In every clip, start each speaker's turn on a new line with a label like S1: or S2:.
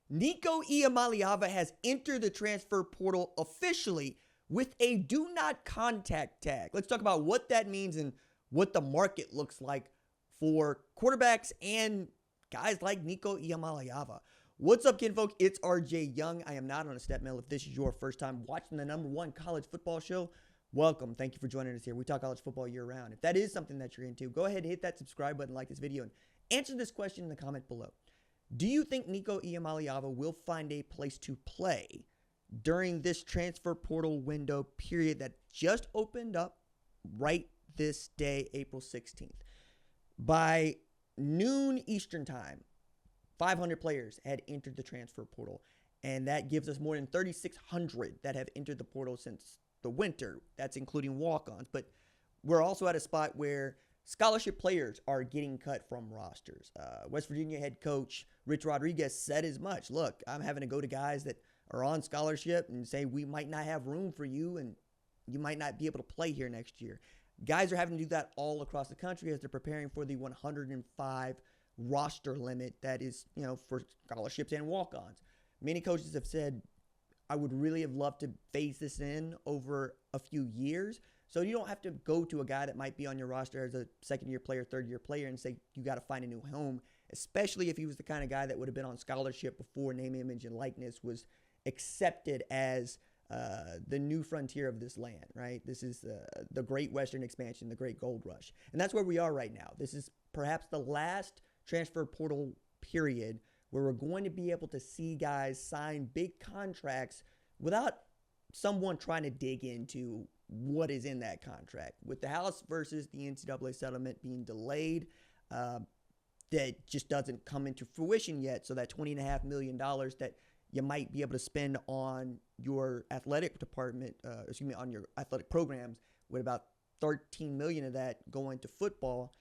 S1: Nico Iamaleava has entered the transfer portal officially with a do not contact tag. Let's talk about what that means and what the market looks like for quarterbacks and guys like Nico Iamaleava. What's up, kinfolk? It's RJ Young. I am not on a step mill. If this is your first time watching the #1 college football show, welcome. Thank you for joining us here. We talk college football year round. If that is something that you're into, go ahead and hit that subscribe button, like this video, and answer this question in the comment below. Do you think Nico Iamaleava will find a place to play during this transfer portal window period that just opened up right this day, April 16th? By noon Eastern time, 500 players had entered the transfer portal, and that gives us more than 3,600 that have entered the portal since the winter. That's including walk-ons, but we're also at a spot where scholarship players are getting cut from rosters. West Virginia head coach Rich Rodriguez said as much. Look, I'm having to go to guys that are on scholarship and say we might not have room for you and you might not be able to play here next year. Guys are having to do that all across the country as they're preparing for the 105 roster limit that is, for scholarships and walk-ons. Many coaches have said, I would really have loved to phase this in over a few years, so you don't have to go to a guy that might be on your roster as a second-year player, third-year player and say you got to find a new home, especially if he was the kind of guy that would have been on scholarship before name, image, and likeness was accepted as the new frontier of this land, right? This is the Great Western Expansion, the Great Gold Rush. And that's where we are right now. This is perhaps the last transfer portal period where we're going to be able to see guys sign big contracts without someone trying to dig into what is in that contract. With the House versus the NCAA settlement being delayed, that just doesn't come into fruition yet. So that $20.5 million that you might be able to spend on your athletic department, on your athletic programs, with about $13 million of that going to football,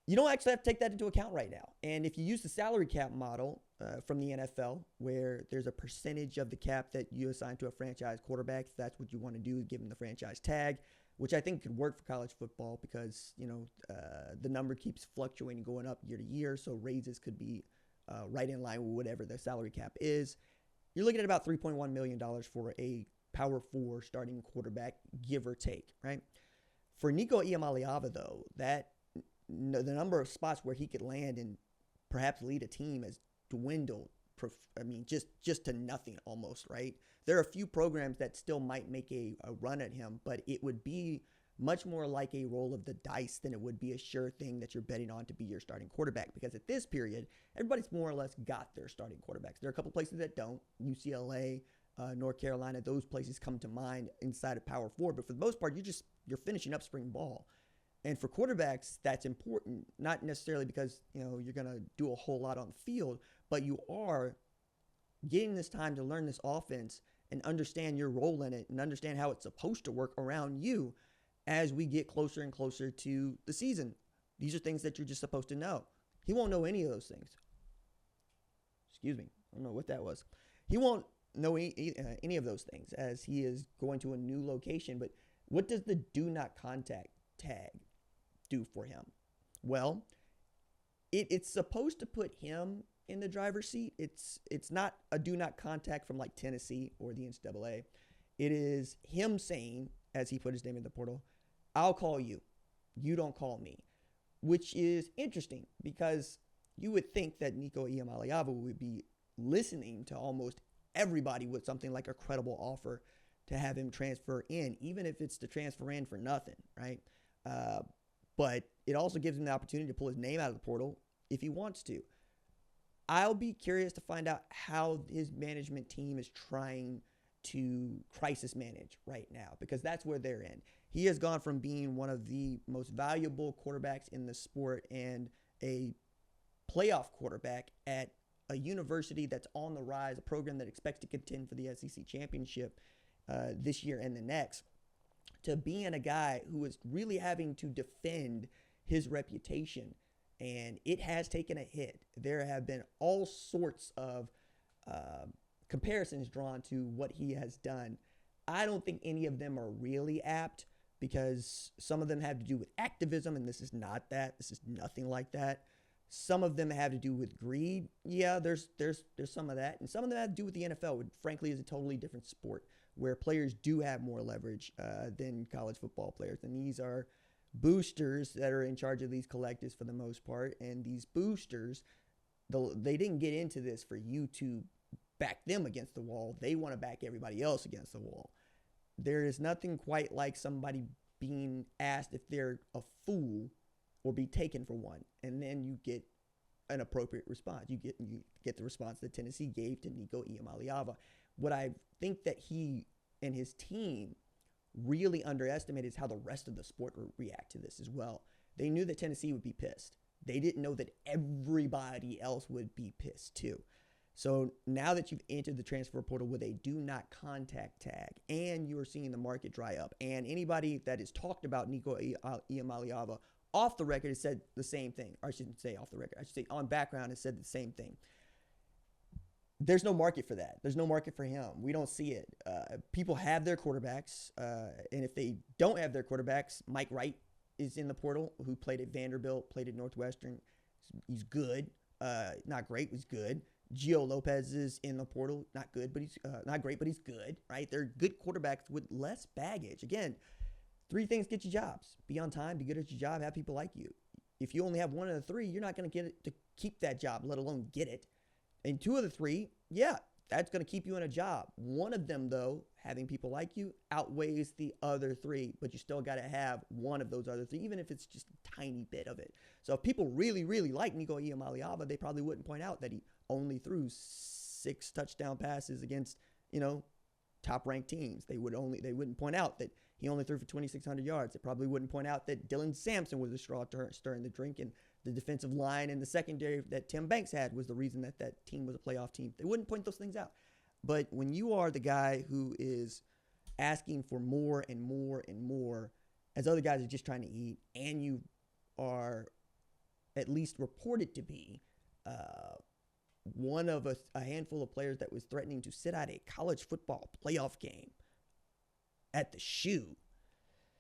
S1: you don't actually have to take that into account right now. And if you use the salary cap model from the NFL, where there's a percentage of the cap that you assign to a franchise quarterback, if that's what you want to do, give them the franchise tag, which I think could work for college football because, the number keeps fluctuating, going up year to year. So raises could be right in line with whatever the salary cap is. You're looking at about $3.1 million for a Power 4 starting quarterback, give or take, right? For Nico Iamaleava, though, the number of spots where he could land and perhaps lead a team has dwindled. Just to nothing almost, right? There are a few programs that still might make a run at him, but it would be much more like a roll of the dice than it would be a sure thing that you're betting on to be your starting quarterback. Because at this period, everybody's more or less got their starting quarterbacks. There are a couple places that don't. UCLA, North Carolina, those places come to mind inside of Power 4. But for the most part, you're finishing up spring ball. And for quarterbacks, that's important, not necessarily because, you're going to do a whole lot on the field, but you are getting this time to learn this offense and understand your role in it and understand how it's supposed to work around you as we get closer and closer to the season. These are things that you're just supposed to know. He won't know any of those things. Excuse me. I don't know what that was. He won't know any of those things as he is going to a new location. But what does the do not contact tag do for him? Well, it's supposed to put him in the driver's seat. It's not a do not contact from like Tennessee or the NCAA. It is him saying, as he put his name in the portal, I'll call you. You don't call me. Which is interesting because you would think that Nico Iamaleava would be listening to almost everybody with something like a credible offer to have him transfer in, even if it's to transfer in for nothing, right? But it also gives him the opportunity to pull his name out of the portal if he wants to. I'll be curious to find out how his management team is trying to crisis manage right now, because that's where they're in. He has gone from being one of the most valuable quarterbacks in the sport and a playoff quarterback at a university that's on the rise, a program that expects to contend for the SEC championship this year and the next, to being a guy who is really having to defend his reputation. And it has taken a hit. There have been all sorts of comparisons drawn to what he has done. I don't think any of them are really apt because some of them have to do with activism, and this is not that. This is nothing like that. Some of them have to do with greed. Yeah, there's some of that, and some of them have to do with the NFL, which frankly is a totally different sport where players do have more leverage than college football players. And these are boosters that are in charge of these collectives for the most part. And these boosters, they didn't get into this for you to back them against the wall. They want to back everybody else against the wall. There is nothing quite like somebody being asked if they're a fool or be taken for one, and then you get an appropriate response. You get the response that Tennessee gave to Nico Iamaleava. What I think that he and his team really underestimated is how the rest of the sport would react to this as well. They knew that Tennessee would be pissed. They didn't know that everybody else would be pissed too. So now that you've entered the transfer portal with a do not contact tag, and you are seeing the market dry up, and anybody that has talked about Nico Iamaleava off the record has said the same thing. Or I shouldn't say off the record. I should say on background has said the same thing. There's no market for that. There's no market for him. We don't see it. People have their quarterbacks. And if they don't have their quarterbacks, Mike Wright is in the portal, who played at Vanderbilt, played at Northwestern. He's good. Not great, he's good. Gio Lopez is in the portal. Not good, but he's not great, but he's good, right? They're good quarterbacks with less baggage. Again, 3 things get you jobs. Be on time, be good at your job, have people like you. If you only have 1 of the 3, you're not going to get it to keep that job, let alone get it. And 2 of the 3, yeah, that's going to keep you in a job. One of them, though, having people like you, outweighs the other 3, but you still got to have 1 of those other 3, even if it's just a tiny bit of it. So if people really, really like Nico Iamaleava, they probably wouldn't point out that he only threw 6 touchdown passes against, top-ranked teams. They wouldn't point out that he only threw for 2,600 yards. They probably wouldn't point out that Dylan Sampson was a straw stirring the drink, and the defensive line and the secondary that Tim Banks had was the reason that team was a playoff team. They wouldn't point those things out. But when you are the guy who is asking for more and more and more, as other guys are just trying to eat, and you are at least reported to be one of a handful of players that was threatening to sit out a college football playoff game at the shoe,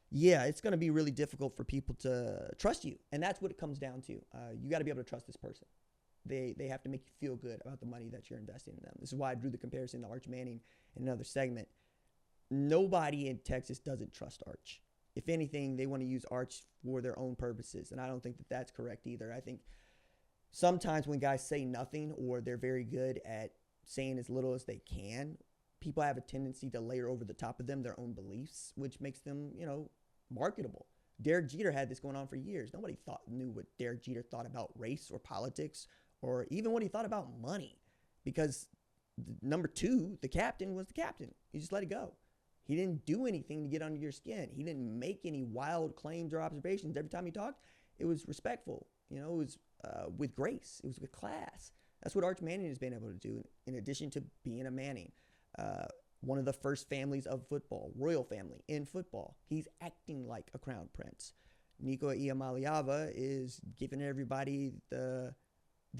S1: yeah, it's going to be really difficult for people to trust you. And that's what it comes down to. You got to be able to trust this person. They have to make you feel good about the money that you're investing in them. This is why I drew the comparison to Arch Manning in another segment. Nobody in Texas doesn't trust Arch. If anything, they want to use Arch for their own purposes. And I don't think that that's correct either. I think sometimes when guys say nothing, or they're very good at saying as little as they can, people have a tendency to layer over the top of them their own beliefs, which makes them, marketable. Derek Jeter had this going on for years. Nobody knew what Derek Jeter thought about race or politics, or even what he thought about money, because number 2, the captain, was the captain. You just let it go. He didn't do anything to get under your skin. He didn't make any wild claims or observations. Every time he talked, it was respectful. It was with grace. It was with class. That's what Arch Manning has been able to do, in addition to being a Manning. One of the first families of football, royal family in football. He's acting like a crown prince. Nico Iamaleava is giving everybody the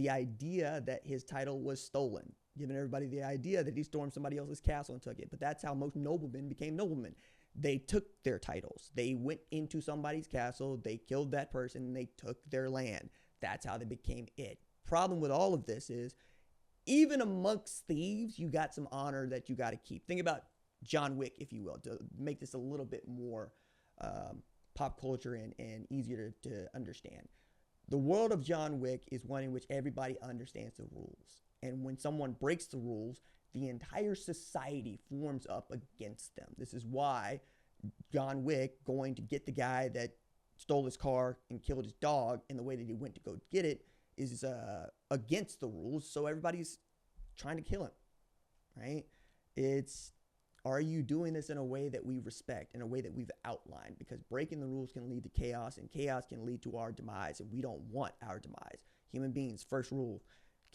S1: idea that his title was stolen, giving everybody the idea that he stormed somebody else's castle and took it. But that's how most noblemen became noblemen. They took their titles. They went into somebody's castle, they killed that person, and they took their land. That's how they became it. Problem with all of this is, even amongst thieves, you got some honor that you got to keep. Think about John Wick, if you will, to make this a little bit more pop culture and easier to understand. The world of John Wick is one in which everybody understands the rules. And when someone breaks the rules, the entire society forms up against them. This is why John Wick, going to get the guy that stole his car and killed his dog, and the way that he went to go get it, is against the rules, so everybody's trying to kill him, right? Are you doing this in a way that we respect, in a way that we've outlined? Because breaking the rules can lead to chaos, and chaos can lead to our demise, and we don't want our demise. Human beings, first rule,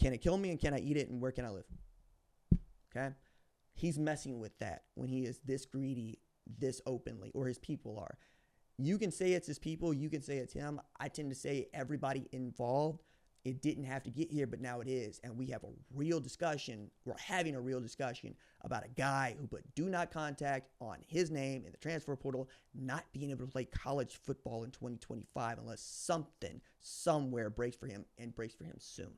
S1: can it kill me, and can I eat it, and where can I live? Okay? He's messing with that when he is this greedy, this openly, or his people are. You can say it's his people, you can say it's him. I tend to say everybody involved it didn't have to get here, but now it is. And we have a real discussion. We're having a real discussion about a guy who put do not contact on his name in the transfer portal, not being able to play college football in 2025 unless something somewhere breaks for him, and breaks for him soon.